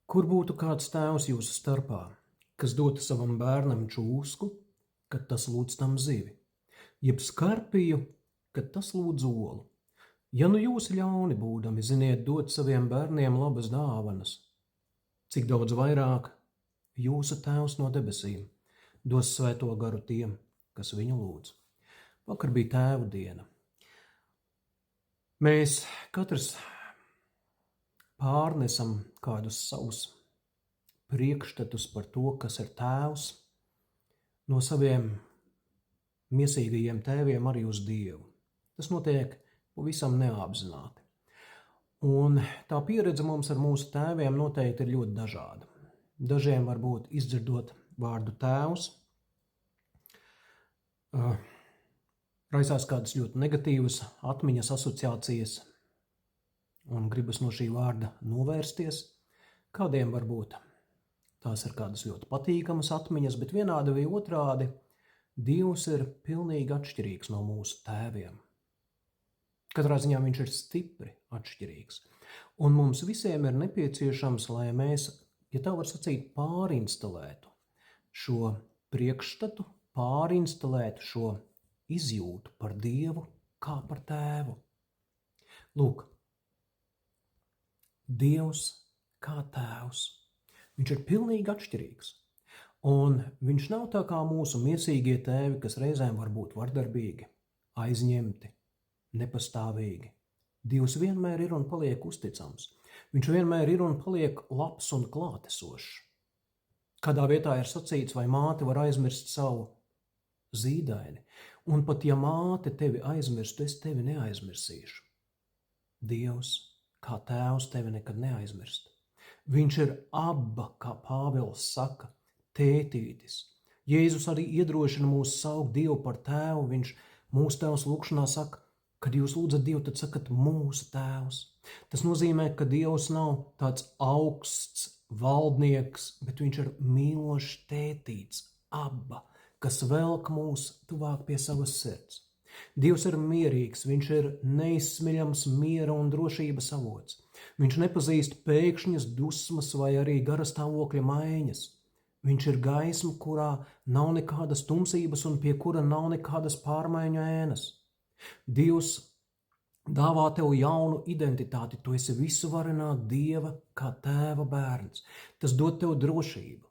Kur būtu kāds tēvs jūsu starpā, kas dotu savam bērnam čūsku, kad tas lūdz tam zivi, jeb skarpiju, kad tas lūdz olu? Ja nu jūs ļauni būdami ziniet dot saviem bērniem labas dāvanas, cik daudz vairāk jūsu tēvs no debesīm dos svēto garu tiem, kas viņu lūdz. Vakar bija tēvu diena. Mēs katrs pārnesam kādus savus priekšstatus par to, kas ir tēvs, no saviem miesīgajiem tēviem arī uz Dievu. Tas notiek pavisam neapzināti. Un tā pieredze mums ar mūsu tēviem noteikti ir ļoti dažāda. Dažiem varbūt izdzirdot vārdu tēvs, raisās kādas ļoti negatīvas atmiņas, asociācijas un gribas no šī vārda novērsties. Kādiem varbūt tās ir kādas ļoti patīkamas atmiņas, bet vienādi vai otrādi Dievs ir pilnīgi atšķirīgs no mūsu tēviem. Katrā ziņā viņš ir stipri atšķirīgs. Un mums visiem ir nepieciešams, lai mēs, ja tā var sacīt, pārinstalētu šo priekšstatu, pārinstalētu šo izjūtu par Dievu kā par tēvu. Lūk, Dievs kā tēvs. Viņš ir pilnīgi atšķirīgs. Un viņš nav tā kā mūsu miesīgie tēvi, kas reizēm var būt vardarbīgi, aizņemti, nepastāvīgi. Dievs vienmēr ir un paliek uzticams. Viņš vienmēr ir un paliek labs un klātesošs. Kādā vietā ir sacīts, vai māte var aizmirst savu zīdaini, un pat ja māte tevi aizmirstu, es tevi neaizmirsīšu. Dievs kā tēvs tevi nekad neaizmirst. Viņš ir abba, kā Pāvils saka, tētītis. Jēzus arī iedrošina mūs saukt Dievu par tēvu. Viņš mūsu tēvs lūkšanā saka, kad jūs lūdzat Dievu, tad sakat mūsu tēvs. Tas nozīmē, ka Dievs nav tāds augsts valdnieks, bet viņš ir mīlošs tētīts, abba, kas velk mūs tuvāk pie savas sirds. Dievs ir mierīgs, viņš ir neizsmeļams miera un drošības avots. Viņš nepazīst pēkšņas dusmas vai arī garastāvokļa maiņas. Viņš ir gaisma, kurā nav nekādas tumsības un pie kura nav nekādas pārmaiņu ēnas. Dievs dāvā tev jaunu identitāti, tu esi visuvarenā Dieva kā tēva bērns. Tas dod tev drošību.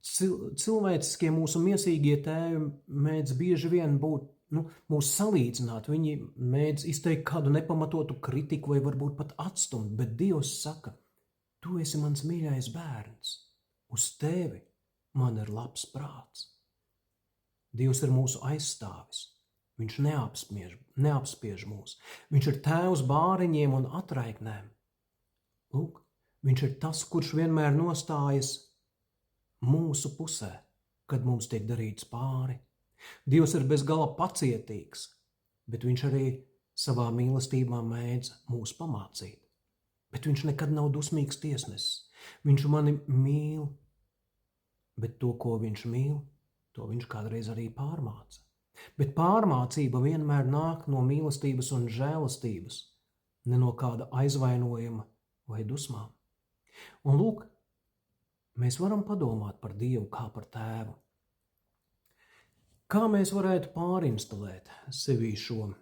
Cilvēciskie mūsu miesīgie tēvi mēdz bieži vien būt, mūs salīdzināt, viņi mēdz izteikt kādu nepamatotu kritiku vai varbūt pat atstumt, bet Dievs saka, tu esi mans mīļais bērns, uz tevi man ir labs prāts. Dievs ir mūsu aizstāvis, viņš neapspiež mūs, viņš ir tēvs bāriņiem un atraiknēm. Lūk, viņš ir tas, kurš vienmēr nostājas mūsu pusē, kad mums tiek darīts pāri. Dievs ir bez gala pacietīgs, bet viņš arī savā mīlestībā mēdz mūs pamācīt. Bet viņš nekad nav dusmīgs tiesnesis. Viņš mani mīl, bet to, ko viņš mīl, to viņš kādreiz arī pārmāca. Bet pārmācība vienmēr nāk no mīlestības un žēlastības, ne no kāda aizvainojuma vai dusmām. Un lūk, mēs varam padomāt par Dievu kā par tēvu. Kā mēs varētu pārinstalēt sevī šo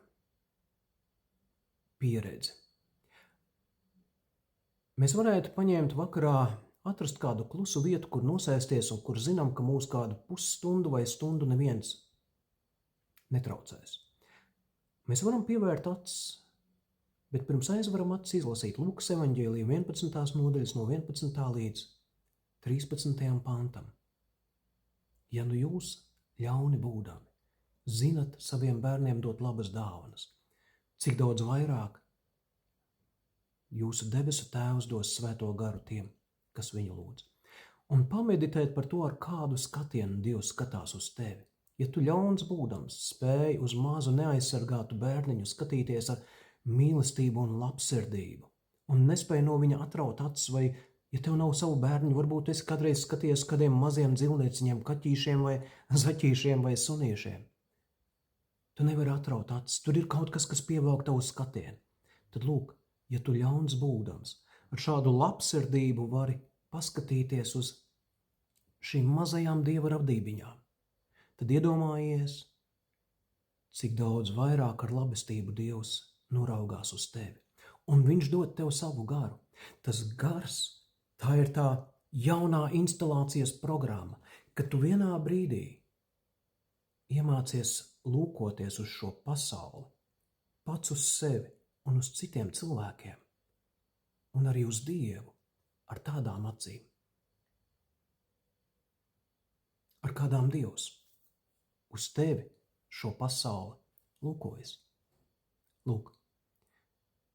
pieredzi? Mēs varētu paņemt vakarā, atrast kādu klusu vietu, kur nosēsties un kur zinām, ka mūs kādu pusstundu vai stundu neviens netraucēs. Mēs varam pievērt acis, bet pirms aizvaram acis izlasīt Lukas evaņģēliju 11. nodaļas no 11. līdz 13. pantam. Ja nu jūs ļauni būdami, zinat saviem bērniem dot labas dāvanas, cik daudz vairāk jūsu debesu tēvs dos svēto garu tiem, kas viņu lūdz. Un pameditēt par to, ar kādu skatienu Dievs skatās uz tevi. Ja tu ļauns būdams spēj uz mazu neaizsargātu bērniņu skatīties ar mīlestību un labsirdību, un nespēj no viņa atraut acis, vai ja tev nav savu bērniņu, varbūt esi kādreiz skaties kādiem maziem dzīvnieciņiem, kaķīšiem vai zaķīšiem vai suniešiem. Tu nevari atraut acis, tur ir kaut kas pievelk tavu skatienu. Tad lūk, ja tu ļauns būdams, ar šādu labsirdību vari paskatīties uz šīm mazajām Dieva radībiņām, tad iedomājies, cik daudz vairāk ar labestību Dievs noraugās uz tevi. Un viņš dod tev savu garu. Tas gars, tā ir tā jaunā instalācijas programma, ka tu vienā brīdī iemācies lūkoties uz šo pasauli, pats uz sevi un uz citiem cilvēkiem, un arī uz Dievu ar tādām acīm, ar kādām Dievs uz tevi šo pasauli lūkojas. Lūk,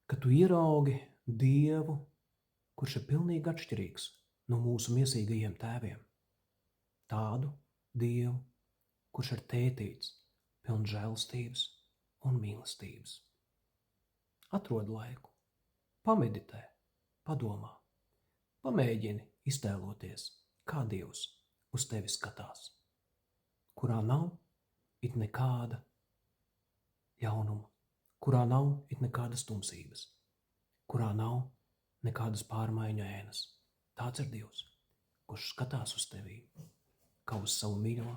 ka tu ieraugi Dievu, kurš ir pilnīgi atšķirīgs no mūsu miesīgajiem tēviem. Tādu Dievu, kurš ir tētīts, pilns žēlstības un mīlestības. Atrod laiku, pameditē, padomā, pamēģini iztēloties, kā Dievs uz tevi skatās, kurā nav it nekāda ļaunuma, kurā nav it nekādas tumsības, kurā nav nekādas pārmaiņu ēnas. Tāds ir Dievs, kurš skatās uz tevi kā uz savu mīļo